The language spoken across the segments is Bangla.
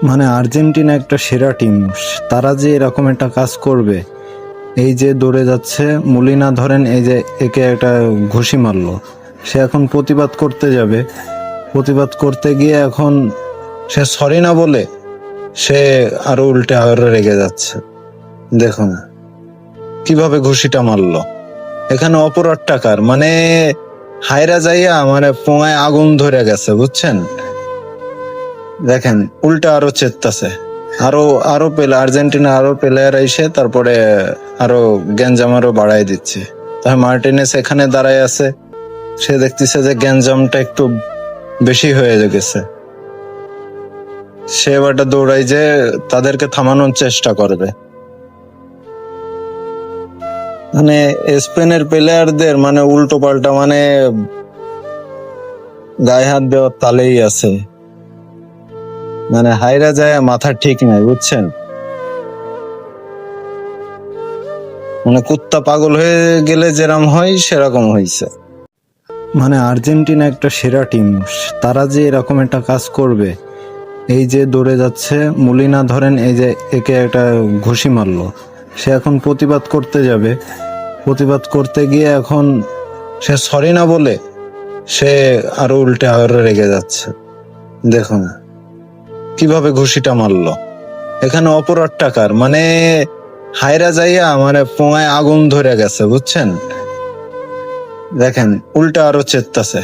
মানে আর্জেন্টিনা একটা সেরা টিম, তারা যে এরকম একটা কাজ করবে। এই যে দৌড়ে যাচ্ছে মুলিনা, ধরেন এই যে একে একটা ঘুষি মারলো, সে এখন প্রতিবাদ করতে যাবে। প্রতিবাদ করতে গিয়ে এখন সে সরি না বলে সে আরো উল্টে আরো রেগে যাচ্ছে। দেখুন কিভাবে ঘুষিটা মারলো। এখানে অপরাধ টাকার মানে হায়রা যাইয়া মানে পোঙায় আগুন ধরে গেছে, বুঝছেন? দেখেন উল্টা আরো চেতাছে। আরো আরো আর্জেন্টিনা আরো প্লেয়ার এসে তারপরে আরো গ্যাঞ্জাম আরো বাড়াই দিচ্ছে। তাই মার্টিনেস এখানে দাঁড়ায় আছে, সে দেখতেছে যে গ্যাঞ্জামটা একটু বেশি হয়ে গেছে। সে এবারটা দৌড়াই যে তাদেরকে থামানোর চেষ্টা করবে। মানে স্পেনের প্লেয়ারদের মানে উল্টো পাল্টা মানে গায়ে হাত দেওয়ার তালেই আছে। মানে হাইরা যায় মাথা ঠিক নাই, বুঝছেন? মানে কুত্তা পাগল হয়ে গেলে যেরকম হয় সেরকম হয়েছে। মানে আর্জেন্টিনা একটা সেরা টিম, তারা যে এরকম একটা কাজ করবে। এই যে দৌড়ে যাচ্ছে মুলিনা, ধরেন এই যে একে একটা ঘুষি মারলো, সে এখন প্রতিবাদ করতে যাবে। প্রতিবাদ করতে গিয়ে এখন সে সরি না বলে সে আরো উল্টে আরো রেগে যাচ্ছে। দেখুন কিভাবে ঘুষিটা মারলো। এখানে অপরাধ টাকার মানে হায়রা যাইয়া মানে পোঙায় আগুন ধরে গেছে, বুঝছেন? দেখেন উল্টা আরো চেতাছে।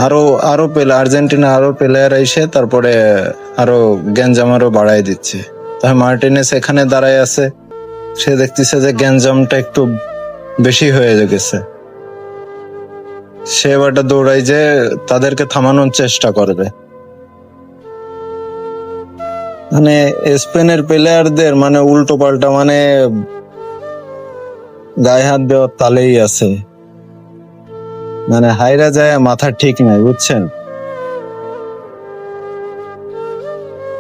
আরো আরো আর্জেন্টিনা আরো প্লেয়ার এসে তারপরে আরো গ্যাঞ্জাম আরো বাড়াই দিচ্ছে। তাই মার্টিনেস এখানে দাঁড়ায় আছে, সে দেখতেছে যে গ্যাঞ্জামটা একটু বেশি হয়ে গেছে। সে এবারটা দৌড়াই যে তাদেরকে থামানোর চেষ্টা করবে। মানে স্পেনের প্লেয়ারদের মানে উল্টো পাল্টা মানে গায়ে হাত দেওয়ার তালেই আছে। মানে হাইরা যায় মাথা ঠিক নাই, বুঝছেন?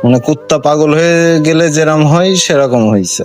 মানে কুত্তা পাগল হয়ে গেলে যেরকম হয় সেরকম হয়েছে।